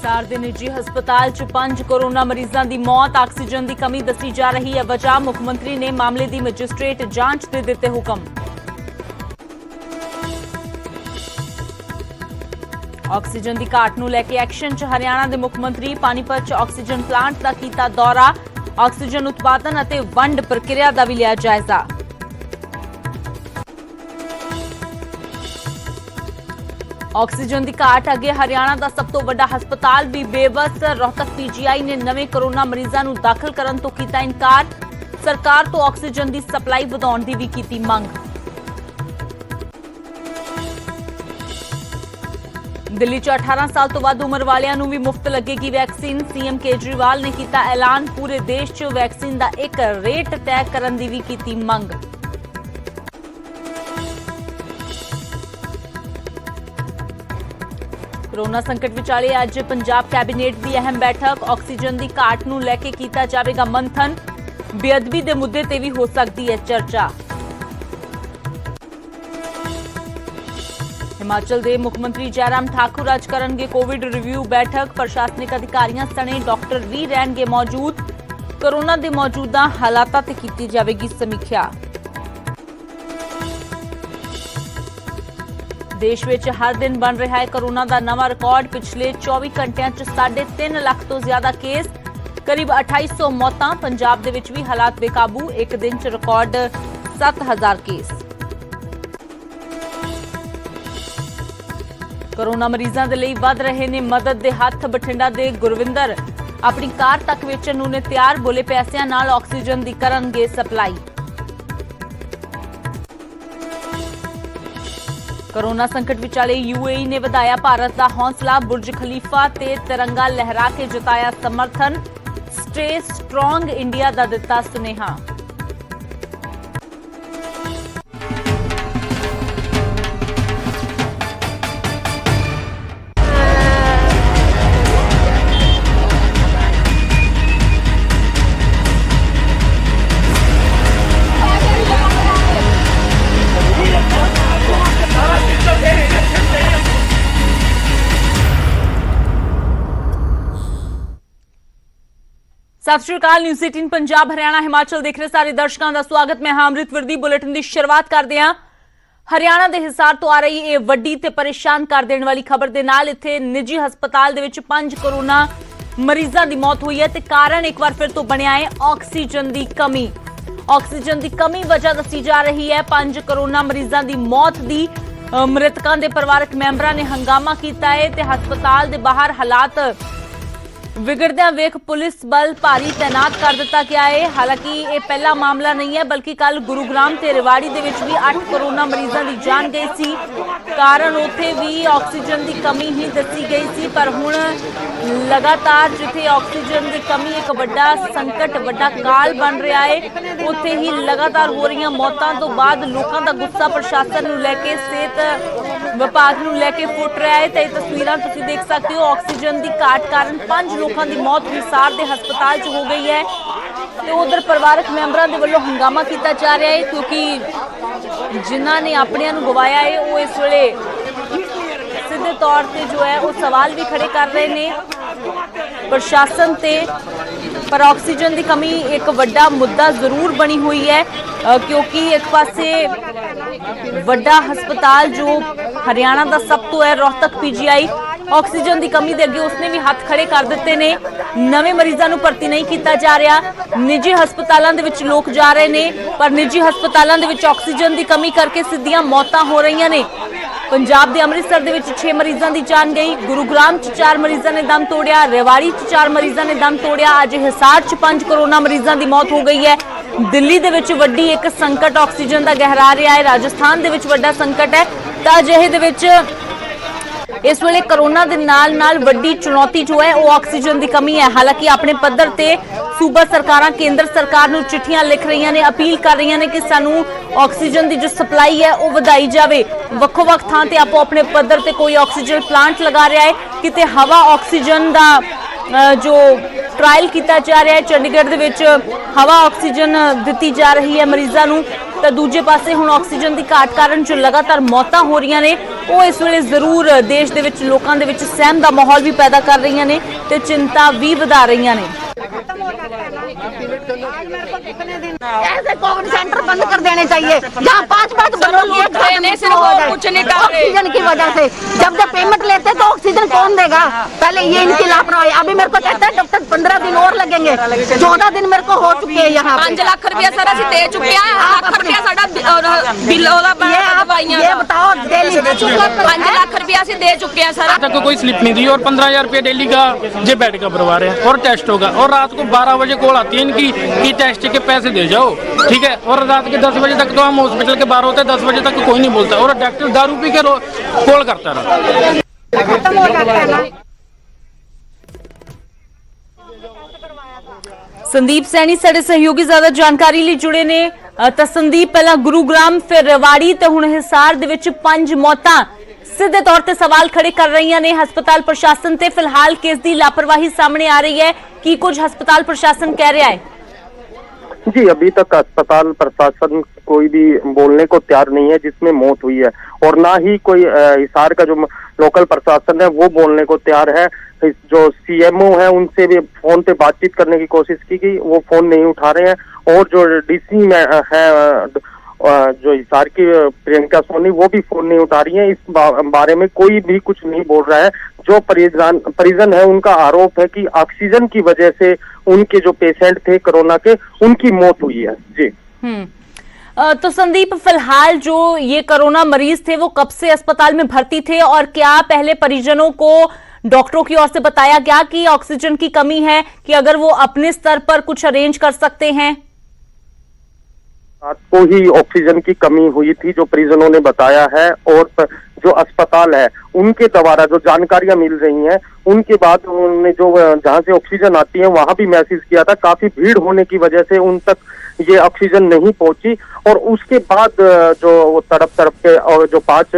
हिसार के निजी हस्पताल च 5 कोरोना मरीजों की मौत। ऑक्सीजन की कमी दसी जा रही है वजह। मुख्यमंत्री ने मामले की मजिस्ट्रेट जांच के दिते हुक्म। ऑक्सीजन की घाट नूं लैके एक्शन च हरियाणा के मुख्यमंत्री। पानीपत च ऑक्सीजन प्लांट का कीता दौरा। ऑक्सीजन उत्पादन और वंड प्रक्रिया का भी लिया जायजा। ऑक्सीजन की घाट अगे हरियाणा का सब तो बड़ा हस्पताल भी बेबस। रोहतक पीजीआई ने नवे कोरोना मरीजों को दाखिल करने तो किया इनकार। सरकार तो ऑक्सीजन की सप्लाई वधाउण की भी की मंग। दिल्ली च 18 साल तो वध उम्र वालियां नूं भी मुफ्त लगेगी वैक्सीन। सीएम केजरीवाल ने किया ऐलान। पूरे देश च वैक्सीन का एक रेट तय करने की भी की मंग। कोरोना संकट विचाले अज पंजाब कैबिनेट की अहम बैठक। ऑक्सीजन की घाट नूं लैके कीता जावेगा मंथन। बेअदबी के मुद्दे ते भी हो सकती है चर्चा। हिमाचल के मुख्यमंत्री जयराम ठाकुर अज करनगे कोविड रिव्यू बैठक। प्रशासनिक अधिकारियों सने डॉक्टर भी रहणगे मौजूद। कोरोना के मौजूदा हालातां ते कीती जावेगी समीक्षा। देश में हर दिन बन रहा है कोरोना का नवा रिकॉर्ड। पिछले 24 घंटिया 3.5 लाख तो ज्यादा केस, करीब 2800 मौतां। पंजाब दे विच भी हालात बेकाबू। एक दिन च रिकॉर्ड 7000 केस। कोरोना मरीजों के लिए वध रहे ने मदद के हथ। बठिंडा के गुरविंदर अपनी कार तक वेचण नूं ने तैयार। बोले पैसिਆਂ नाल ऑक्सीजन की करनगे सप्लाई। कोरोना संकट विचाले यूएई ने वधाया भारत का हौसला। बुर्ज खलीफा ते तिरंगा लहरा के जताया समर्थन। स्टे स्ट्रांग इंडिया का दिता सुनेहा। सत श्री अकाल। न्यूज़ 18 पंजाब हरियाणा हिमाचल देख रहे सारे दर्शकों का स्वागत। मैं अमृत वर्दी। बुलेटिन की शुरुआत करते हैं हरियाणा के हिसार तो आ रही ये वड्डी ते परेशान कर देने वाली खबर के नाल। इत्थे निजी हस्पताल दे विच 5 कोरोना मरीजों की मौत हुई है ते कारण एक बार फिर तो बनया है ऑक्सीजन की कमी। ऑक्सीजन की कमी वजह दसी जा रही है। 5 कोरोना मरीजों की मौत की। मृतकों के परिवारक मैंबरों ने हंगामा किया है ते हस्पताल के बाहर हालात विगड़द्या वेख पुलिस बल भारी तैनात कर दिता गया है। हालांकि ये पहला मामला नहीं है, बल्कि कल गुरुग्राम ते रेवाड़ी दे विच भी 8 कोरोना मरीजों की जान गई सी। कारण उत्थे भी ऑक्सीजन की कमी ही दसी गई सी। पर हुण लगातार जिथे ऑक्सीजन की कमी एक बड़ा संकट बड़ा काल बन रहा है, उत्थे ही लगातार हो रही मौतों तो बाद लोगों का गुस्सा प्रशासन नूं लैके सेहत विभाग नूं लैके फुट रहा है। तो तस्वीरां तुसीं देख सकते हो। ऑक्सीजन की घाट कारण 5 लोगों की मौत हिसार के हस्पताल च हो गई है। तो उधर परिवारक मैंबरों के वलों हंगामा किया जा रहा है, क्योंकि जिन्हों ने अपने गवाया है वो इस वेले सीधे तौर पर जो है वो सवाल भी खड़े कर रहे हैं प्रशासन ते। पर ऑक्सीजन की कमी एक बड़ा मुद्दा जरूर बनी हुई है, क्योंकि एक पासे बड़ा हस्पताल जो हरियाणा का सब तो है रोहतक पीजीआई, ऑक्सीजन की कमी के अगे उसने भी हाथ खड़े कर दिते ने। नवे मरीजों को भर्ती नहीं किया जा रहा। निजी हस्पतालों के विच लोग जा रहे हैं, पर निजी हस्पतालों के विच ऑक्सीजन की कमी करके सीधियां मौतां हो रही ने। पंजाब के अमृतसर दे विच 6 मरीजों की जान गई। गुरुग्राम च 4 मरीजों ने दम तोड़िया। रेवाड़ी च 4 मरीजों ने दम तोड़िया। अज हिसार च 5 कोरोना मरीजों की मौत हो गई है। दिल्ली दे विच वड्डी एक संकट ऑक्सीजन का गहरा रहा है। राजस्थान दे विच वड्डा संकट है। तो अजिहे दे विच इस वेले कोरोना के नाल नाल वड्डी चुनौती जो है वो ऑक्सीजन की कमी है। हालांकि अपने पद्धर ते सूबा सरकारां केंद्र सरकार नूं चिट्ठियां लिख रही ने, अपील कर रही ने कि सानू ऑक्सीजन की जो सप्लाई है वो वधाई जाए। वक्खो-वक्ख थां ते आपो अपने पद्धर ते कोई ऑक्सीजन प्लांट लगा रहा है, किते हवा ऑक्सीजन का जो ट्रायल किया जा रहा है। चंडीगढ़ ਦੇ ਵਿੱਚ ਹਵਾ ਆਕਸੀਜਨ ਦਿੱਤੀ ਜਾ ਰਹੀ ਹੈ ਮਰੀਜ਼ਾਂ ਨੂੰ ਤਾਂ ਦੂਜੇ ਪਾਸੇ ਹੁਣ ਆਕਸੀਜਨ ਦੀ ਘਾਟ ਕਾਰਨ ਜੋ ਲਗਾਤਾਰ ਮੌਤਾਂ ਹੋ ਰਹੀਆਂ ਨੇ ਉਹ ਇਸ ਵੇਲੇ ਜ਼ਰੂਰ ਦੇਸ਼ ਦੇ ਵਿੱਚ ਲੋਕਾਂ ਦੇ ਵਿੱਚ ਸਹਿਮ ਦਾ ਮਾਹੌਲ ਵੀ ਪੈਦਾ ਕਰ ਰਹੀਆਂ ਨੇ ਤੇ ਚਿੰਤਾ ਵੀ ਵਧਾ रही ने। ऐसे कोविड सेंटर बंद कर देने चाहिए जहाँ 5-5 ऑक्सीजन की वजह से। जब पेमेंट लेते तो ऑक्सीजन कौन देगा? पहले ये इनकी लापरवाही। अभी मेरे को कहता है डॉक्टर 15 दिन और लगेंगे, 14 दिन मेरे को हो चुके हैं यहाँ। 5 लाख रुपया सर ਅਸੀਂ दे चुके हैं। लाख रुपया साडा बिल ਉਹਦਾ ਦਵਾਈਆਂ ये बताओ डेली 5 लाख रुपया ਅਸੀਂ दे चुके हैं सर। तक कोई स्लिप नहीं दी और 15,000 रुपया डेली का ये बेड का भरवा रहे हैं और टेस्ट होगा और रात को 12 बजे कॉल आती है इनकी कि टेस्ट के पैसे दे जाओ, ठीक है। और रात के 10 बजे तक तो हम हॉस्पिटल के बाहर होते हैं, 10 बजे तक कोई नहीं बोलता और डॉक्टर दारू पी के कॉल करता रहा। खत्म हो जाता है ना। संदीप सैनी साडे सहयोगी ज्यादा जानकारी ਲਈ जुड़े ने। ਤਾਂ ਸੰਦੀਪ ਪਹਿਲਾਂ ਗੁਰੂਗ੍ਰਾਮ ਫਿਰ ਰਵਾੜੀ ਤੇ ਹੁਣ ਹਿਸਾਰ ਦੇ ਵਿੱਚ 5 ਮੌਤਾਂ ਸਿੱਧੇ ਤੌਰ ਤੇ ਸਵਾਲ ਖੜੇ ਕਰ ਰਹੀਆਂ ਨੇ ਹਸਪਤਾਲ ਪ੍ਰਸ਼ਾਸਨ ਤੇ। ਫਿਲਹਾਲ ਕੇਸ ਦੀ ਲਾਪਰਵਾਹੀ ਸਾਹਮਣੇ ਆ ਰਹੀ ਹੈ। ਕੀ ਕੁਝ ਹਸਪਤਾਲ ਪ੍ਰਸ਼ਾसन कह रहा है? जी, अभी तक अस्पताल प्रशासन कोई भी बोलने को तैयार नहीं है जिसमें मौत हुई है और ना ही कोई हिसार का जो लोकल प्रशासन है वो बोलने को तैयार है। जो सीएमओ है उनसे भी फोन पे बातचीत करने की कोशिश की गई, वो फोन नहीं उठा रहे हैं। और जो डीसी में है जो हिसार की प्रियंका सोनी वो भी फोन नहीं उठा रही है। इस बारे में कोई भी कुछ नहीं बोल रहा है। जो परिजन है उनका आरोप है कि ऑक्सीजन की वजह से उनके जो पेशेंट थे कोरोना के उनकी मौत हुई है। जी तो संदीप, फिलहाल जो ये कोरोना मरीज थे वो कब से अस्पताल में भर्ती थे और क्या पहले परिजनों को डॉक्टरों की ओर से बताया गया कि ऑक्सीजन की कमी है कि अगर वो अपने स्तर पर कुछ अरेंज कर सकते हैं? रात को ही ऑक्सीजन की कमी हुई थी जो परिजनों ने बताया है और जो अस्पताल है उनके द्वारा जो जानकारियां मिल रही हैं उनके बाद उन्होंने जो जहां से ऑक्सीजन आती है वहां भी मैसेज किया था। काफी भीड़ होने की वजह से उन तक ये ऑक्सीजन नहीं पहुंची और उसके बाद जो तड़प के और जो 5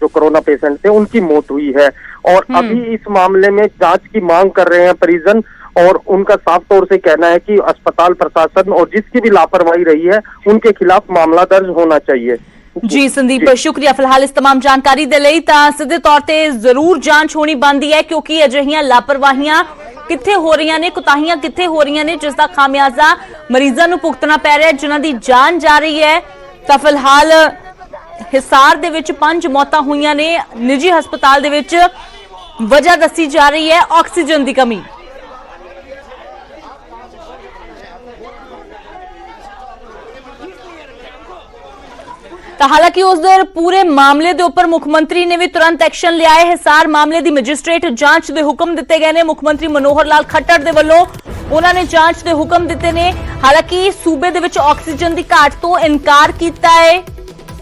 जो कोरोना पेशेंट थे उनकी मौत हुई है। और अभी इस मामले में जांच की मांग कर रहे हैं परिजन और उनका साफ तौर से कहना है कि अस्पताल प्रशासन और जिसकी भी लापरवाही रही है उनके खिलाफ मामला दर्ज होना चाहिए। जी संदीप, शुक्रिया फिलहाल इस तमाम जानकारी दे लई। तां सिद्धे तौर ते जरूर जांच होनी बनदी है क्योंकि अजिहियां लापरवाहियां कित्थे हो रही ने, कुताहियां कित्थे हो रही ने जिसका खामियाजा मरीजां नूं भुगतना पै रहा है, जिन्हां दी जान जा रही है। तां फिलहाल हिसार दे विच 5 मौतां होईयां ने। निजी हस्पताल दे विच वजह दसी जा रही है ऑक्सीजन दी कमी। तो हालांकि उधर पूरे मामले के उपर मुख्यमंत्री ने भी तुरंत एक्शन लिया है। हिसार मामले की मजिस्ट्रेट जांच के हुक्म दिते गए ने। मुख्यमंत्री मनोहर लाल खट्टर दे वल्लों उन्होंने जांच के हुक्म दिते ने। हालांकि सूबे दे विच ऑक्सीजन की घाट तो इनकार किया है।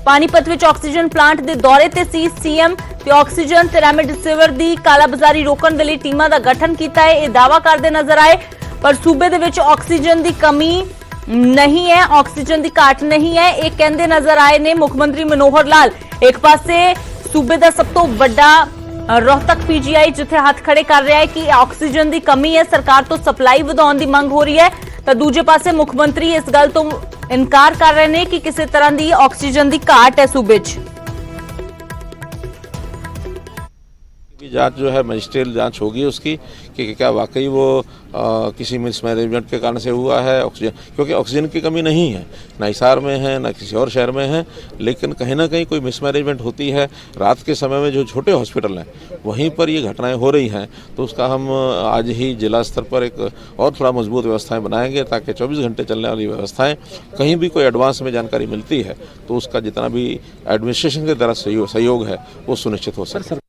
पानीपत विच ऑक्सीजन प्लांट के दौरे ते सी सीएम ते ऑक्सीजन ते रेमडेसिविर की कालाबाजारी रोकण दे लई टीमां दा गठन किया है, यह दावा करते नजर आए। पर सूबे दे विच ऑक्सीजन की कमी नहीं है, ऑक्सीजन की घाट नहीं है, ये कहते नजर आए ने मुख्यमंत्री मनोहर लाल। एक पासे सूबे का सब तो बड़ा रोहतक पीजीआई जिथे हाथ खड़े कर रहा है कि ऑक्सीजन की कमी है, सरकार तो सप्लाई वधाउण की मंग हो रही है, तो दूजे पासे मुख्यमंत्री इस गल तो इनकार कर रहे हैं कि किसी तरह की ऑक्सीजन की घाट है सूबे च। जांच जो है मजिस्ट्रियल जांच होगी उसकी कि क्या वाकई वो किसी मिसमैनेजमेंट के कारण से हुआ है ऑक्सीजन, क्योंकि ऑक्सीजन की कमी नहीं है, ना हिसार में है ना किसी और शहर में है, लेकिन कहीं ना कहीं कोई मिसमैनेजमेंट होती है। रात के समय में जो छोटे हॉस्पिटल हैं वहीं पर ये घटनाएं हो रही हैं, तो उसका हम आज ही जिला स्तर पर एक और थोड़ा मजबूत व्यवस्थाएं बनाएंगे ताकि 24 घंटे चलने वाली व्यवस्थाएं कहीं भी कोई एडवांस में जानकारी मिलती है तो उसका जितना भी एडमिनिस्ट्रेशन की तरफ सहयोग है वो सुनिश्चित हो सके।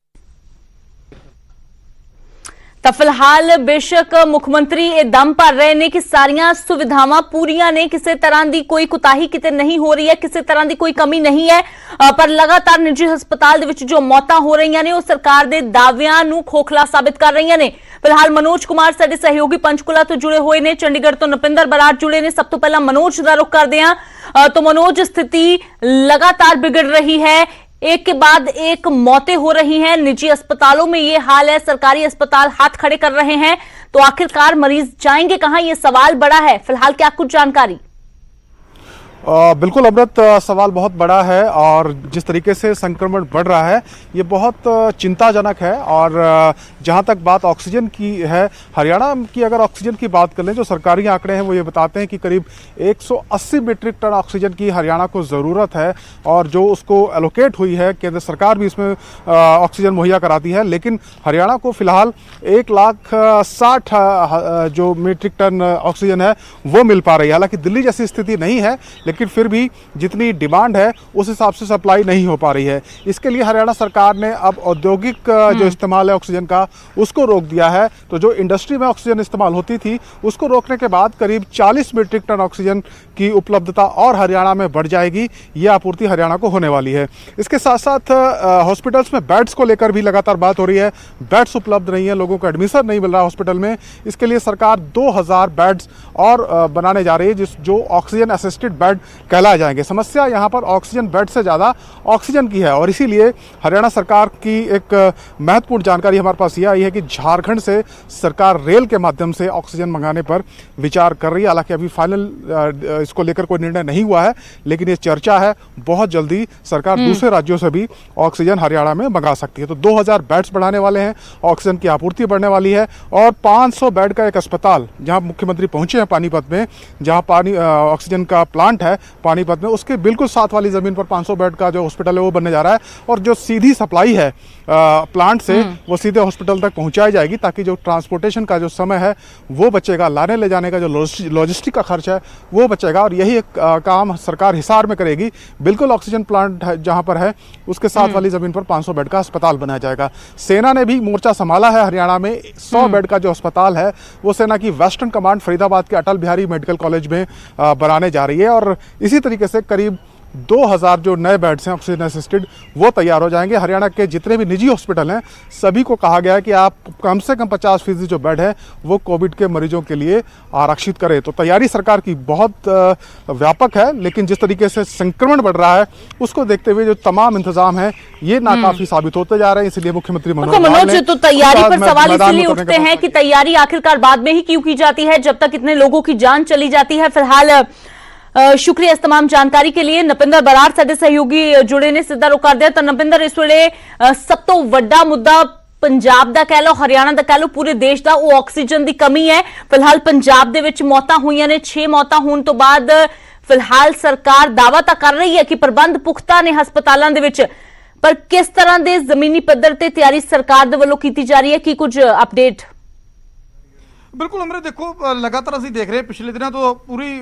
तो फिलहाल बेशक मुख्यमंत्री ये दम भर रहे हैं कि सारियां सुविधावां पूरियां ने, किसी तरह की कोई कुताही किते नहीं हो रही है, किसी तरह की कोई कमी नहीं है। पर लगातार निजी हस्पताल दे विच जो मौतां हो रही ने वो सरकार के दावियां नूं खोखला साबित कर रही ने। फिलहाल मनोज कुमार साडे सहयोगी पंचकुला तो जुड़े हुए ने, चंडीगढ़ तो नपिंदर बराड़ जुड़े ने। सब तो पहला मनोज का रुख करते हैं। तो मनोज, स्थिति लगातार बिगड़ रही है, एक के बाद एक मौतें हो रही हैं, निजी अस्पतालों में ये हाल है, सरकारी अस्पताल हाथ खड़े कर रहे हैं, तो आखिरकार मरीज जाएंगे कहां, ये सवाल बड़ा है। फिलहाल क्या कुछ जानकारी? बिल्कुल अमृत, सवाल बहुत बड़ा है और जिस तरीके से संक्रमण बढ़ रहा है ये बहुत चिंताजनक है। और जहां तक बात ऑक्सीजन की है, हरियाणा की अगर ऑक्सीजन की बात कर लें, जो सरकारी आंकड़े हैं वो ये बताते हैं कि करीब 180 मीट्रिक टन ऑक्सीजन की हरियाणा को ज़रूरत है और जो उसको एलोकेट हुई है, केंद्र सरकार भी इसमें ऑक्सीजन मुहैया कराती है। लेकिन हरियाणा को फिलहाल 1,60,000 जो मीट्रिक टन ऑक्सीजन है वो मिल पा रही है। हालांकि दिल्ली जैसी स्थिति नहीं है, लेकिन फिर भी जितनी डिमांड है उस हिसाब से सप्लाई नहीं हो पा रही है। इसके लिए हरियाणा सरकार ने अब औद्योगिक जो इस्तेमाल है ऑक्सीजन का उसको रोक दिया है। तो जो इंडस्ट्री में ऑक्सीजन इस्तेमाल होती थी उसको रोकने के बाद करीब 40 मीट्रिक टन ऑक्सीजन की उपलब्धता और हरियाणा में बढ़ जाएगी। ये आपूर्ति हरियाणा को होने वाली है। इसके साथ साथ हॉस्पिटल्स में बेड्स को लेकर भी लगातार बात हो रही है। बेड्स उपलब्ध नहीं है, लोगों को एडमिशन नहीं मिल रहा हॉस्पिटल में। इसके लिए सरकार 2000 बेड्स और बनाने जा रही है, जो ऑक्सीजन असिस्टेड बेड कहलाए जाएंगे। समस्या यहाँ पर ऑक्सीजन बेड से ज़्यादा ऑक्सीजन की है और इसीलिए हरियाणा सरकार की एक महत्वपूर्ण जानकारी हमारे पास ये आई है कि झारखंड से सरकार रेल के माध्यम से ऑक्सीजन मंगाने पर विचार कर रही है। हालांकि अभी फाइनल इसको लेकर कोई निर्णय नहीं हुआ है, लेकिन ये चर्चा है। बहुत जल्दी सरकार दूसरे राज्यों से भी ऑक्सीजन हरियाणा में मंगा सकती है। तो 2000 बेड्स बढ़ाने वाले हैं, ऑक्सीजन की आपूर्ति बढ़ने वाली है और 500 बेड का एक अस्पताल, जहाँ मुख्यमंत्री पहुंचे हैं पानीपत में, जहाँ ऑक्सीजन का प्लांट है पानीपत में, उसके बिल्कुल साथ वाली ज़मीन पर 500 बेड का जो हॉस्पिटल है वो बनने जा रहा है। और जो सीधी सप्लाई है प्लांट से वो सीधे हॉस्पिटल तक पहुंचाई जाएगी, ताकि जो ट्रांसपोर्टेशन का जो समय है वो बचेगा, लाने ले जाने का जो लॉजिस्टिक का खर्च है वो बचेगा। और यही एक काम सरकार हिसार में करेगी। बिल्कुल ऑक्सीजन प्लांट जहाँ पर है उसके साथ वाली ज़मीन पर 500 बेड का अस्पताल बनाया जाएगा। सेना ने भी मोर्चा संभाला है हरियाणा में। 100 बेड का जो अस्पताल है वो सेना की वेस्टर्न कमांड फरीदाबाद के अटल बिहारी मेडिकल कॉलेज में बनाने जा रही है। और इसी तरीके से करीब 2000 जो नए बेड्स हैं ऑक्सीजन असिस्टेड वो तैयार हो जाएंगे। हरियाणा के जितने भी निजी हॉस्पिटल हैं सभी को कहा गया है कि आप कम से कम 50% जो बेड है वो कोविड के मरीजों के लिए आरक्षित करें। तो तैयारी सरकार की बहुत व्यापक है, लेकिन जिस तरीके से संक्रमण बढ़ रहा है उसको देखते हुए जो तमाम इंतजाम है ये नाकाफी साबित होते जा रहे हैं। इसलिए मुख्यमंत्री मनोज, तो तैयारी पर सवाल इसलिए उठते हैं कि तैयारी आखिरकार बाद में ही क्यों की जाती है, जब तक इतने लोगों की जान चली जाती है। फिलहाल शुक्रिया इस तमाम जानकारी के लिए। नपिंदर बराड़ साडे सहयोगी जुड़े ने, सीधा रुख करदे। तो नपिंदर, इस वेले सब तो वड्डा मुद्दा पंजाब दा कह लो, हरियाणा दा कह लो, पूरे देश दा वो ऑक्सीजन दी कमी है। फिलहाल पंजाब दे विच मौतां होईयां ने, 6 मौतां होण तो बाद फिलहाल सरकार दावा तां कर रही है कि प्रबंध पुख्ता ने हस्पतालां दे विच, पर किस तरह दे जमीनी पद्धर ते तैयारी सरकार दे वल्लों कीती जा रही है, की कुछ अपडेट? बिल्कुल अमृत, देखो लगातार ਅਸੀਂ देख रहे पिछले दिनों तो पूरी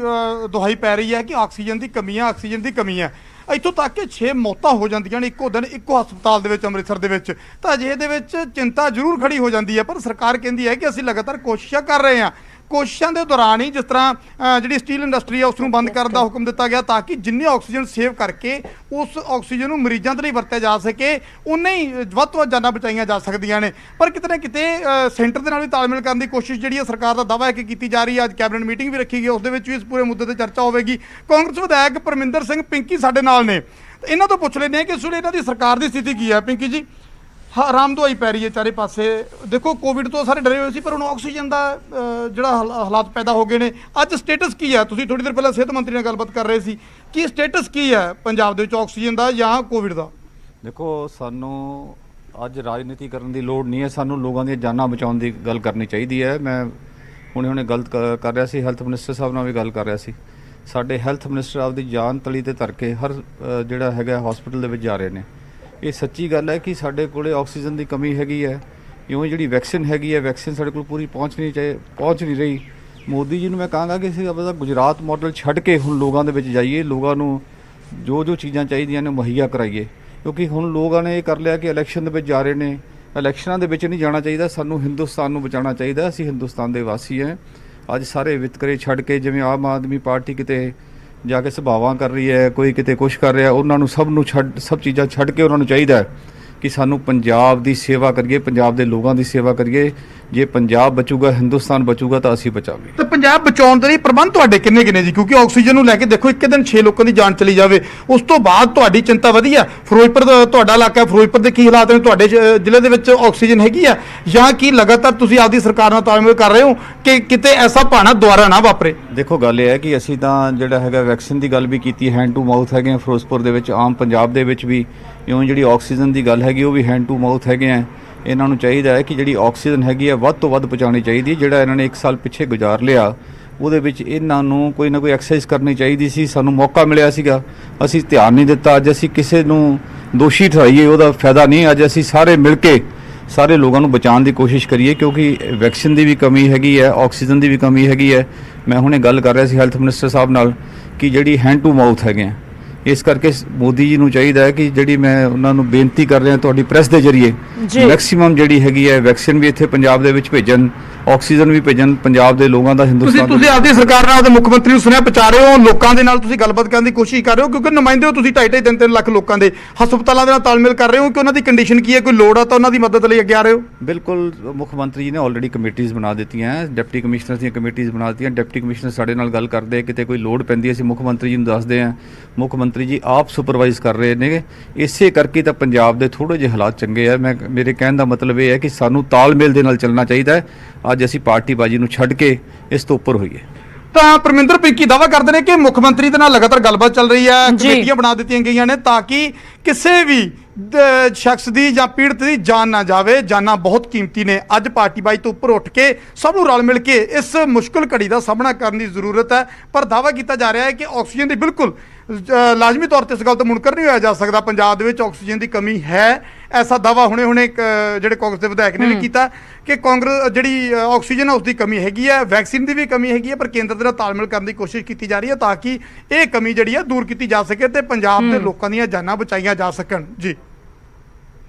दुहाई पै रही है कि ऑक्सीजन की कमी है, ऑक्सीजन की कमी है। ਇੱਥੋਂ ਤੱਕ ਕਿ 6 ਮੌਤਾਂ ਹੋ ਜਾਂਦੀਆਂ ਨੇ ਇੱਕੋ ਦਿਨ ਇੱਕੋ ਹਸਪਤਾਲ ਦੇ ਵਿੱਚ ਅੰਮ੍ਰਿਤਸਰ ਦੇ ਵਿੱਚ। ਤਾਂ ਅਜੇ ਦੇ ਵਿੱਚ ਚਿੰਤਾ ਜ਼ਰੂਰ ਖੜੀ ਹੋ ਜਾਂਦੀ ਹੈ, ਪਰ ਸਰਕਾਰ ਕਹਿੰਦੀ ਹੈ ਕਿ ਅਸੀਂ ਲਗਾਤਾਰ ਕੋਸ਼ਿਸ਼ਾਂ ਕਰ ਰਹੇ ਹਾਂ। ਕੋਸ਼ਿਸ਼ਾਂ ਦੇ ਦੌਰਾਨ ਹੀ ਜਿਸ ਤਰ੍ਹਾਂ ਜਿਹੜੀ ਸਟੀਲ ਇੰਡਸਟਰੀ ਹੈ ਉਸ ਨੂੰ ਬੰਦ ਕਰਨ ਦਾ ਹੁਕਮ ਦਿੱਤਾ ਗਿਆ, ਤਾਂ ਕਿ ਜਿੰਨੀ ਆਕਸੀਜਨ ਸੇਵ ਕਰਕੇ ਉਸ ਆਕਸੀਜਨ ਨੂੰ ਮਰੀਜ਼ਾਂ ਦੇ ਲਈ ਵਰਤਿਆ ਜਾ ਸਕੇ, ਉਨੇ ਹੀ ਵੱਧ ਤੋਂ ਵੱਧ ਜਾਨਾਂ ਬਚਾਈਆਂ ਜਾ ਸਕਦੀਆਂ ਨੇ। ਪਰ ਕਿਤੇ ਨਾ ਕਿਤੇ ਸੈਂਟਰ ਦੇ ਨਾਲ ਵੀ ਤਾਲਮੇਲ ਕਰਨ ਦੀ ਕੋਸ਼ਿਸ਼ ਜਿਹੜੀ ਹੈ ਸਰਕਾਰ ਦਾ ਦਾਅਵਾ ਹੈ ਕਿ ਕੀਤੀ ਜਾ ਰਹੀ ਹੈ। ਅੱਜ ਕੈਬਨਿਟ ਮੀਟਿੰਗ ਵੀ ਰੱਖੀ ਗਈ, ਉਸ ਦੇ ਵਿੱਚ ਵੀ ਇਸ ਪੂਰੇ ਮੁੱਦੇ ਤੇ ਚਰਚਾ ਹੋਵੇਗੀ। ਕਾਂਗਰਸ ਵਿਧਾਇਕ ਪਰਮਿੰਦਰ ਸਿੰਘ ਪਿੰਕੀ ਸਾਡੇ ਨਾਲ ਨੇ, ਇਹਨਾਂ ਤੋਂ ਪੁੱਛ ਲੈਂਦੇ ਹਾਂ ਕਿ ਇਸ ਵੇਲੇ ਇਹਨਾਂ ਦੀ ਸਰਕਾਰ ਦੀ ਸਥਿਤੀ ਕੀ ਹੈ। ਪਿੰਕੀ ਜੀ, ਆਰਾਮ ਦਵਾਈ ਪੈ ਰਹੀ ਹੈ ਚਾਰੇ ਪਾਸੇ, ਦੇਖੋ ਕੋਵਿਡ ਤੋਂ ਸਾਰੇ ਡਰੇ ਹੋਏ ਸੀ, ਪਰ ਹੁਣ ਆਕਸੀਜਨ ਦਾ ਜਿਹੜਾ ਹਾਲਾਤ ਪੈਦਾ ਹੋ ਗਏ ਨੇ। ਅੱਜ ਸਟੇਟਸ ਕੀ ਹੈ? ਤੁਸੀਂ ਥੋੜੀ ਦੇਰ ਪਹਿਲਾਂ ਸਿਹਤ ਮੰਤਰੀ ਨਾਲ ਗੱਲਬਾਤ ਕਰ ਰਹੇ ਸੀ, ਕੀ ਸਟੇਟਸ ਕੀ ਹੈ ਪੰਜਾਬ ਦੇ ਵਿੱਚ ਆਕਸੀਜਨ ਦਾ ਜਾਂ ਕੋਵਿਡ ਦਾ? ਦੇਖੋ, ਸਾਨੂੰ ਅੱਜ ਰਾਜਨੀਤੀ ਕਰਨ ਦੀ ਲੋੜ ਨਹੀਂ ਹੈ, ਸਾਨੂੰ ਲੋਕਾਂ ਦੀਆਂ ਜਾਨਾਂ ਬਚਾਉਣ ਦੀ ਗੱਲ ਕਰਨੀ ਚਾਹੀਦੀ ਹੈ। ਮੈਂ ਹੁਣੇ ਗੱਲ ਕਰ ਰਿਹਾ ਸੀ, ਹੈਲਥ ਮਿਨਿਸਟਰ ਸਾਹਿਬ ਨਾਲ ਵੀ ਗੱਲ ਕਰ ਰਿਹਾ ਸੀ। ਸਾਡੇ ਹੈਲਥ ਮਿਨਿਸਟਰ ਆਪਦੀ ਜਾਨ ਤਲੀ ਤੇ ਧਰ ਕੇ ਹਰ ਜਿਹੜਾ ਹੈਗਾ ਹਸਪੀਟਲ ਦੇ ਵਿੱਚ ਜਾ ਰਹੇ ਨੇ। ਇਹ ਸੱਚੀ ਗੱਲ ਹੈ ਕਿ ਸਾਡੇ ਕੋਲੇ ਆਕਸੀਜਨ ਦੀ ਕਮੀ ਹੈਗੀ ਹੈ। ਇਉਂ ਜਿਹੜੀ ਵੈਕਸੀਨ ਹੈਗੀ ਹੈ, ਵੈਕਸੀਨ ਸਾਡੇ ਕੋਲ ਪੂਰੀ ਪਹੁੰਚ ਨਹੀਂ ਰਹੀ। ਮੋਦੀ ਜੀ ਨੂੰ ਮੈਂ ਕਹਾਂਗਾ ਕਿ ਅਸੀਂ ਆਪਣਾ ਗੁਜਰਾਤ ਮਾਡਲ ਛੱਡ ਕੇ ਹੁਣ ਲੋਕਾਂ ਦੇ ਵਿੱਚ ਜਾਈਏ, ਲੋਕਾਂ ਨੂੰ ਜੋ ਚੀਜ਼ਾਂ ਚਾਹੀਦੀਆਂ ਨੇ ਮੁਹੱਈਆ ਕਰਾਈਏ। ਕਿਉਂਕਿ ਹੁਣ ਲੋਕਾਂ ਨੇ ਇਹ ਕਰ ਲਿਆ ਕਿ ਇਲੈਕਸ਼ਨ ਦੇ ਵਿੱਚ ਜਾ ਰਹੇ ਨੇ। ਇਲੈਕਸ਼ਨਾਂ ਦੇ ਵਿੱਚ ਨਹੀਂ ਜਾਣਾ ਚਾਹੀਦਾ, ਸਾਨੂੰ ਹਿੰਦੁਸਤਾਨ ਨੂੰ ਬਚਾਉਣਾ ਚਾਹੀਦਾ। ਅਸੀਂ ਹਿੰਦੁਸਤਾਨ ਦੇ ਵਾਸੀ ਹਾਂ। ਅੱਜ ਸਾਰੇ ਵਿਤਕਰੇ ਛੱਡ ਕੇ, ਜਿਵੇਂ ਆਮ ਆਦਮੀ ਪਾਰਟੀ ਕਿਤੇ ਜਾ ਕੇ ਸਭਾਵਾਂ ਕਰ ਰਹੀ ਹੈ, ਕੋਈ ਕਿਤੇ ਕੁਛ ਕਰ ਰਿਹਾ, ਉਹਨਾਂ ਨੂੰ ਸਭ ਚੀਜ਼ਾਂ ਛੱਡ ਕੇ ਉਹਨਾਂ ਨੂੰ ਚਾਹੀਦਾ ਹੈ ਕਿ ਸਾਨੂੰ ਪੰਜਾਬ ਦੀ ਸੇਵਾ ਕਰੀਏ, ਪੰਜਾਬ ਦੇ ਲੋਕਾਂ ਦੀ ਸੇਵਾ ਕਰੀਏ। ਜੇ ਪੰਜਾਬ ਬਚੂਗਾ, ਹਿੰਦੁਸਤਾਨ ਬਚੂਗਾ ਤਾਂ ਅਸੀਂ ਬਚਾਂਗੇ। ਪੰਜਾਬ ਬਚਾਉਣ ਦੇ ਲਈ ਪ੍ਰਬੰਧ ਤੁਹਾਡੇ ਕਿੰਨੇ ਕਿੰਨੇ ਜੀ? ਕਿਉਂਕਿ ਆਕਸੀਜਨ ਨੂੰ ਲੈ ਕੇ ਦੇਖੋ ਇੱਕ ਦਿਨ 6 ਲੋਕਾਂ ਦੀ ਜਾਨ ਚਲੀ ਜਾਵੇ, ਉਸ ਤੋਂ ਬਾਅਦ ਤੁਹਾਡੀ ਚਿੰਤਾ ਵਧੀ ਹੈ। ਫਿਰੋਜ਼ਪੁਰ ਤੁਹਾਡਾ ਇਲਾਕਾ ਹੈ, ਫਿਰੋਜ਼ਪੁਰ ਦੇ ਕੀ ਹਾਲਾਤ ਨੇ? ਤੁਹਾਡੇ ਜ਼ਿਲ੍ਹੇ ਦੇ ਵਿੱਚ ਆਕਸੀਜਨ ਹੈਗੀ ਆ ਜਾਂ ਕੀ ਲਗਾਤਾਰ ਤੁਸੀਂ ਆਪਦੀ ਸਰਕਾਰ ਨਾਲ ਤਾਲਮੇਲ ਕਰ ਰਹੇ ਹੋ ਕਿ ਕਿਤੇ ਐਸਾ ਭਾਣਾ ਦੁਬਾਰਾ ਨਾ ਵਾਪਰੇ? ਦੇਖੋ ਗੱਲ ਇਹ ਹੈ ਕਿ ਅਸੀਂ ਤਾਂ ਜਿਹੜਾ ਹੈਗਾ ਵੈਕਸੀਨ ਦੀ ਗੱਲ ਵੀ ਕੀਤੀ, ਹੈਂਡ ਟੂ ਮਾਊਥ ਹੈਗੇ ਆ ਫਿਰੋਜ਼ਪੁਰ ਦੇ ਵਿੱਚ, ਆਮ ਪੰਜਾਬ ਦੇ ਵਿੱਚ ਵੀ ਇਉਂ ਜਿਹੜੀ ਆਕਸੀਜਨ ਦੀ ਗੱਲ ਹੈਗੀ ਉਹ ਵੀ ਹੈਂਡ ਟੂ ਮਾਊਥ ਹੈਗੇ ਆ। ਇਹਨਾਂ ਨੂੰ ਚਾਹੀਦਾ ਹੈ ਕਿ ਜਿਹੜੀ ਆਕਸੀਜਨ ਹੈਗੀ ਹੈ ਵੱਧ ਤੋਂ ਵੱਧ ਪਹੁੰਚਾਉਣੀ ਚਾਹੀਦੀ। ਜਿਹੜਾ ਇਹਨਾਂ ਨੇ 1 ਸਾਲ ਪਿੱਛੇ ਗੁਜ਼ਾਰ ਲਿਆ ਉਹਦੇ ਵਿੱਚ ਇਹਨਾਂ ਨੂੰ ਕੋਈ ਨਾ ਕੋਈ ਐਕਸਰਸਾਈਜ਼ ਕਰਨੀ ਚਾਹੀਦੀ ਸੀ। ਸਾਨੂੰ ਮੌਕਾ ਮਿਲਿਆ ਸੀਗਾ, ਅਸੀਂ ਧਿਆਨ ਨਹੀਂ ਦਿੱਤਾ। ਅੱਜ ਅਸੀਂ ਕਿਸੇ ਨੂੰ ਦੋਸ਼ੀ ਠਹਿਰਾਈਏ ਉਹਦਾ ਫਾਇਦਾ ਨਹੀਂ। ਅੱਜ ਅਸੀਂ ਸਾਰੇ ਮਿਲ ਕੇ ਸਾਰੇ ਲੋਕਾਂ ਨੂੰ ਬਚਾਉਣ ਦੀ ਕੋਸ਼ਿਸ਼ ਕਰੀਏ, ਕਿਉਂਕਿ ਵੈਕਸੀਨ ਦੀ ਵੀ ਕਮੀ ਹੈਗੀ ਹੈ, ਆਕਸੀਜਨ ਦੀ ਵੀ ਕਮੀ ਹੈਗੀ ਹੈ। ਮੈਂ ਹੁਣੇ ਗੱਲ ਕਰ ਰਿਹਾ ਸੀ ਹੈਲਥ ਮਿਨਿਸਟਰ ਸਾਹਿਬ ਨਾਲ ਕਿ ਜਿਹੜੀ ਹੈਂਡ ਟੂ ਮਾਊਥ ਹੈਗੇ ਆ, ਇਸ ਕਰਕੇ ਮੋਦੀ ਜੀ ਨੂੰ ਚਾਹੀਦਾ ਹੈ ਕਿ ਜਿਹੜੀ ਮੈਂ ਉਹਨਾਂ ਨੂੰ ਬੇਨਤੀ ਕਰ ਰਿਹਾ ਤੁਹਾਡੀ ਪ੍ਰੈਸ ਦੇ ਜ਼ਰੀਏ, ਮੈਕਸਿਮਮ ਜਿਹੜੀ ਹੈਗੀ ਹੈ ਵੈਕਸੀਨ ਵੀ ਇੱਥੇ ਪੰਜਾਬ ਦੇ ਵਿੱਚ ਭੇਜਣ, ਆਕਸੀਜਨ ਵੀ ਭੇਜਣ ਪੰਜਾਬ ਦੇ ਲੋਕਾਂ ਦਾ। ਹਿੰਦੁਸਤਾਨ ਤੁਸੀਂ ਆਪਦੀ ਸਰਕਾਰ ਨਾਲ ਤੇ ਮੁੱਖ ਮੰਤਰੀ ਨੂੰ ਸੁਨੇਹਾ ਪਹੁੰਚਾ ਰਹੇ ਹੋ, ਲੋਕਾਂ ਦੇ ਨਾਲ ਤੁਸੀਂ ਗੱਲਬਾਤ ਕਰਨ ਦੀ ਕੋਸ਼ਿਸ਼ ਕਰ ਰਹੇ ਹੋ, ਕਿਉਂਕਿ ਨੁਮਾਇੰਦੇ ਹੋ ਤੁਸੀਂ 2.5-3 ਲੱਖ ਲੋਕਾਂ ਦੇ, ਹਸਪਤਾਲਾਂ ਦੇ ਨਾਲ ਤਾਲਮੇਲ ਕਰ ਰਹੇ ਹੋ ਕਿ ਉਹਨਾਂ ਦੀ ਕੰਡੀਸ਼ਨ ਕੀ ਹੈ, ਕੋਈ ਲੋੜ ਆ ਤਾਂ ਉਹਨਾਂ ਦੀ ਮਦਦ ਲਈ ਅੱਗੇ ਆ ਰਹੇ ਹੋ? ਬਿਲਕੁਲ, ਮੁੱਖ ਮੰਤਰੀ ਜੀ ਨੇ ਆਲਰੇਡੀ ਕਮੇਟੀਆਂ ਬਣਾ ਦਿੱਤੀਆਂ, ਡਿਪਟੀ ਕਮਿਸ਼ਨਰ ਦੀਆਂ ਕਮੇਟੀਆਂ ਬਣਾ ਦਿੱਤੀਆਂ। ਡਿਪਟੀ ਕਮਿਸ਼ਨਰ ਸਾਡੇ ਨਾਲ ਗੱਲ ਕਰਦੇ, ਕਿਤੇ ਕੋਈ ਲੋੜ ਪੈਂਦੀ ਅਸੀਂ ਮੁੱਖ ਮੰਤਰੀ ਜੀ ਨੂੰ ਦੱਸਦੇ ਹਾਂ, ਮੁੱਖ ਮੰਤਰੀ ਜੀ ਆਪ ਸੁਪਰਵਾਈਜ਼ ਕਰ ਰਹੇ ਨੇ। ਇਸੇ ਕਰਕੇ ਤਾਂ ਪੰਜਾਬ ਦੇ ਥੋੜ੍ਹੇ ਜਿਹੇ ਹਾਲਾਤ ਚੰਗੇ ਆ। ਮੇਰੇ ਕਹਿਣ ਦਾ ਮਤਲਬ ਇਹ ਹੈ ਕਿ ਸਾਨੂੰ ਤਾਲਮੇਲ ਦੇ ਨਾਲ ਚੱਲਣਾ ਚਾਹੀਦਾ ਹੈ। ਅੱਜ ਅਸੀਂ ਪਾਰਟੀਬਾਜ਼ੀ ਨੂੰ ਛੱਡ ਕੇ ਇਸ ਤੋਂ ਉੱਪਰ ਹੋਈਏ। ਤਾਂ ਪਰਮਿੰਦਰ ਪਿੱਕੀ ਦਾਅਵਾ ਕਰਦੇ ਨੇ ਕਿ ਮੁੱਖ ਮੰਤਰੀ ਦੇ ਨਾਲ ਲਗਾਤਾਰ ਗੱਲਬਾਤ ਚੱਲ ਰਹੀ ਹੈ, ਕਮੇਟੀਆਂ ਬਣਾ ਦਿੱਤੀਆਂ ਗਈਆਂ ਨੇ ਤਾਂ ਕਿ ਕਿਸੇ ਵੀ ਸ਼ਖਸ ਦੀ ਜਾਂ ਪੀੜਤ ਦੀ ਜਾਨ ਨਾ ਜਾਵੇ। ਜਾਨਾਂ ਬਹੁਤ ਕੀਮਤੀ ਨੇ। ਅੱਜ ਪਾਰਟੀਬਾਜ਼ੀ ਤੋਂ ਉੱਪਰ ਉੱਠ ਕੇ ਸਭ ਨੂੰ ਰਲ ਮਿਲ ਕੇ ਇਸ ਮੁਸ਼ਕਲ ਘੜੀ ਦਾ ਸਾਹਮਣਾ ਕਰਨ ਦੀ ਜ਼ਰੂਰਤ ਹੈ। ਪਰ ਦਾਅਵਾ ਕੀਤਾ ਜਾ ਰਿਹਾ ਹੈ ਕਿ ਆਕਸੀਜਨ ਦੀ ਬਿਲਕੁਲ ਲਾਜ਼ਮੀ ਤੌਰ ਤੇ ਇਸ ਗੱਲ ਤੋਂ ਮੁਨਕਰ ਨਹੀਂ ਹੋਇਆ ਜਾ ਸਕਦਾ। ਪੰਜਾਬ ਦੇ ਵਿੱਚ ਆਕਸੀਜਨ ਦੀ ਕਮੀ ਹੈ, ਐਸਾ ਦਾਅਵਾ ਹੁਣੇ ਜਿਹੜੇ ਕਾਂਗਰਸ ਦੇ ਵਿਧਾਇਕ ਨੇ ਵੀ ਕੀਤਾ ਕਿ ਕਾਂਗਰਸ ਜਿਹੜੀ ਆਕਸੀਜਨ ਹੈ ਉਸ ਦੀ ਕਮੀ ਹੈਗੀ ਹੈ, ਵੈਕਸੀਨ ਦੀ ਵੀ ਕਮੀ ਹੈਗੀ ਹੈ, ਪਰ ਕੇਂਦਰ ਦੇ ਨਾਲ ਤਾਲਮੇਲ ਕਰਨ ਦੀ ਕੋਸ਼ਿਸ਼ ਕੀਤੀ ਜਾ ਰਹੀ ਹੈ ਤਾਂ ਕਿ ਇਹ ਕਮੀ ਜਿਹੜੀ ਹੈ ਦੂਰ ਕੀਤੀ ਜਾ ਸਕੇ ਤੇ ਪੰਜਾਬ ਦੇ ਲੋਕਾਂ ਦੀਆਂ ਜਾਨਾਂ ਬਚਾਈਆਂ ਜਾ ਸਕਣ। ਜੀ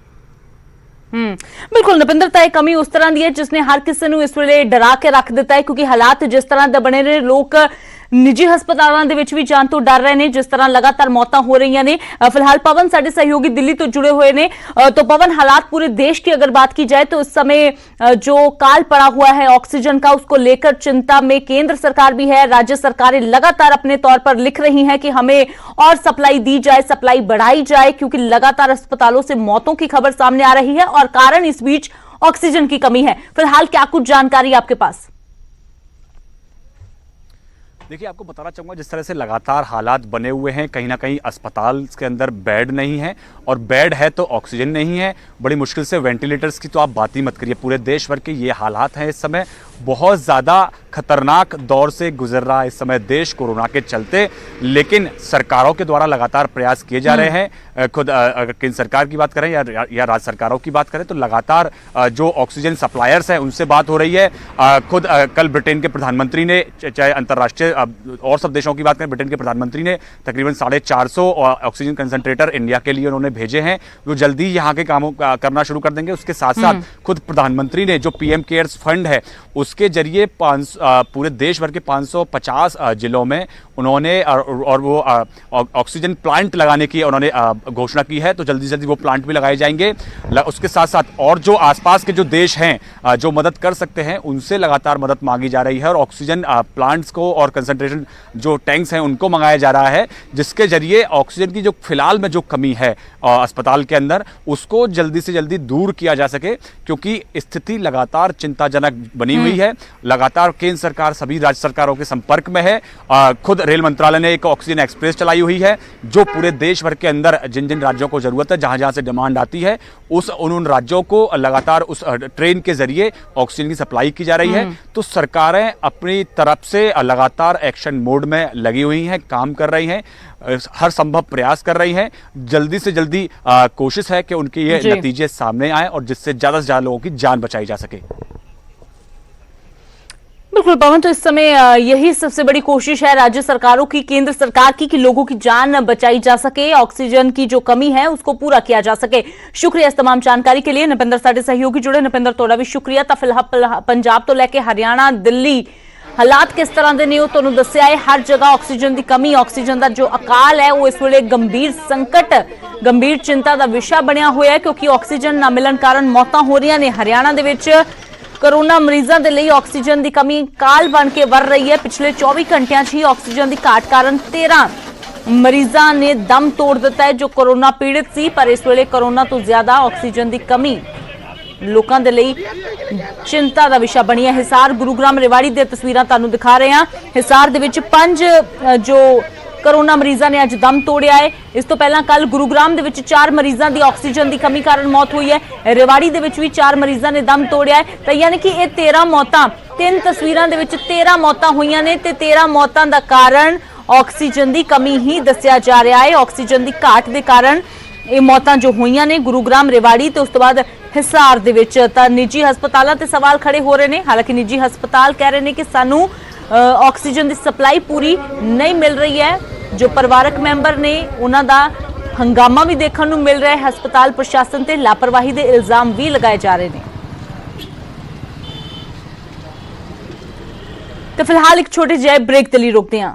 ਬਿਲਕੁਲ ਨਪਿੰਦਰ, ਤਾਂ ਇਹ ਕਮੀ ਉਸ ਤਰ੍ਹਾਂ ਦੀ ਹੈ ਜਿਸਨੇ ਹਰ ਕਿਸੇ ਨੂੰ ਇਸ ਵੇਲੇ ਡਰਾ ਕੇ ਰੱਖ ਦਿੱਤਾ ਹੈ, ਕਿਉਂਕਿ ਹਾਲਾਤ ਜਿਸ ਤਰ੍ਹਾਂ ਦੇ ਬਣੇ ਨੇ, ਲੋਕ ਨਿੱਜੀ ਹਸਪਤਾਲਾਂ ਦੇ ਵਿੱਚ ਵੀ ਜਾਣ ਤੋਂ ਡਰ ਰਹੇ ਨੇ, ਜਿਸ ਤਰ੍ਹਾਂ ਲਗਾਤਾਰ ਮੌਤਾਂ ਹੋ ਰਹੀਆਂ ਨੇ। फिलहाल पवन साडे सहयोगी दिल्ली तो जुड़े हुए ने। तो पवन, हालात पूरे देश की अगर बात की जाए तो इस समय जो काल पड़ा हुआ है ऑक्सीजन का, उसको लेकर चिंता में केंद्र सरकार भी है, राज्य सरकारें लगातार अपने तौर पर लिख रही हैं कि हमें और सप्लाई दी जाए, सप्लाई बढ़ाई जाए, क्योंकि लगातार अस्पतालों से मौतों की खबर सामने आ रही है और कारण इस बीच ऑक्सीजन की कमी है। फिलहाल क्या कुछ जानकारी आपके पास? देखिए, आपको बताना चाहूँगा जिस तरह से लगातार हालात बने हुए हैं, कहीं ना कहीं अस्पताल के अंदर बेड नहीं है और बेड है तो ऑक्सीजन नहीं है। बड़ी मुश्किल से वेंटिलेटर्स की तो आप बात ही मत करिए। पूरे देश भर के ये हालात हैं। इस समय बहुत ज़्यादा खतरनाक दौर से गुजर रहा है इस समय देश कोरोना के चलते, लेकिन सरकारों के द्वारा लगातार प्रयास किए जा रहे हैं। खुद अगर केंद्र सरकार की बात करें या राज्य सरकारों की बात करें तो लगातार जो ऑक्सीजन सप्लायर्स हैं उनसे बात हो रही है। खुद कल ब्रिटेन के प्रधानमंत्री ने, चाहे अंतर्राष्ट्रीय और सब देशों की बात करें, ब्रिटेन के प्रधानमंत्री ने तकरीबन 450 ऑक्सीजन कंसंट्रेटर इंडिया के लिए उन्होंने भेजे हैं, वो जल्दी यहाँ के कामों करना शुरू कर देंगे। उसके साथ साथ खुद प्रधानमंत्री ने जो पीएम केयर्स फंड है उसके जरिए पूरे देश भर के 550 जिलों में उन्होंने और वो ऑक्सीजन प्लांट लगाने की उन्होंने घोषणा की है, तो जल्दी जल्दी वो प्लांट भी लगाए जाएंगे। उसके साथ साथ और जो आसपास के जो देश हैं जो मदद कर सकते हैं उनसे लगातार मदद मांगी जा रही है और ऑक्सीजन प्लांट्स को और कंसंट्रेशन जो टैंक्स हैं उनको मंगाया जा रहा है, जिसके जरिए ऑक्सीजन की जो फिलहाल में जो कमी है अस्पताल के अंदर उसको जल्दी से जल्दी दूर किया जा सके, क्योंकि स्थिति लगातार चिंताजनक बनी हुई है। लगातार केंद्र सरकार सभी राज्य सरकारों के संपर्क में है। खुद रेल मंत्रालय ने एक ऑक्सीजन एक्सप्रेस चलाई हुई है जो पूरे देश भर के अंदर जिन जिन राज्यों को जरूरत है, जहां जहां से डिमांड आती है, उन राज्यों को लगातार उस ट्रेन के जरिए ऑक्सीजन की सप्लाई की जा रही है। तो सरकारें अपनी तरफ से लगातार एक्शन मोड में लगी हुई हैं, काम कर रही हैं, हर संभव प्रयास कर रही हैं। जल्दी से जल्दी कोशिश है कि उनके ये नतीजे सामने आए और जिससे ज्यादा से ज्यादा लोगों की जान बचाई जा सके। बिल्कुल पवन, तो इस समय यही सबसे बड़ी कोशिश है राज्य सरकारों की, केंद्र सरकार की, कि लोगों की जान बचाई जा सके, ऑक्सीजन की जो कमी है उसको पूरा किया जा सके। शुक्रिया इस तमाम जानकारी के लिए। नपिंदर साडे सहयोगी जुड़े, नपिंदर तोड़ा भी शुक्रिया। तो फिलहाल पंजाब तो लैके हरियाणा, दिल्ली हालात किस तरह के ने तुहानू दस्सिया है। हर जगह ऑक्सीजन की कमी, ऑक्सीजन का जो अकाल है वो इस वेले गंभीर संकट, गंभीर चिंता का विषय बनया हुआ है, क्योंकि ऑक्सीजन ना मिलन कारण मौतां हो रही ने। हरियाणा दे विच कोरोना मरीजों के लिए ऑक्सीजन की कमी काल बन के बढ़ रही है। पिछले 24 घंटिया ही ऑक्सीजन की घाट कारण 13 मरीजों ने दम तोड़ दिता है जो कोरोना पीड़ित सी। पर इस वेले कोरोना तो ज्यादा ऑक्सीजन की कमी लोगों के लिए चिंता का विषय बनी है। हिसार गुरुग्राम रेवाड़ी दी तस्वीरां तुहानूं दिखा रहे हैं। हिसार दे विच 5 जो कोरोना मरीजों ने अज दम तोड़िया है। इस तो पहला कल गुरुग्राम दे विच 4 मरीजों की ऑक्सीजन की कमी कारण मौत हुई है। रेवाड़ी दे विच भी 4 मरीजों ने दम तोड़िया है। तो यानी कि ये 13 मौतां 3 तस्वीरां दे विच 13 मौतां हुईयां ने ते 13 मौतां दा कारण ऑक्सीजन की कमी ही दस्सिया जा रहा है। ऑक्सीजन की घाट के कारण ये मौतां जो हुईयां ने गुरुग्राम रेवाड़ी ते उस तो बाद हिसार दे विच। तां निजी हस्पतालों ते सवाल खड़े हो रहे हैं। हालांकि निजी हस्पताल कह रहे हैं कि सानू ऑक्सीजन की सप्लाई पूरी नहीं मिल रही है। जो परिवारक मैंबर ने उन्हां दा हंगामा भी देखने को मिल रहा है। हस्पताल प्रशासन ते लापरवाही के इल्जाम भी लगाए जा रहे हैं। तो फिलहाल एक छोटे ਜਿਹੇ ब्रेक के लिए रोकते हैं।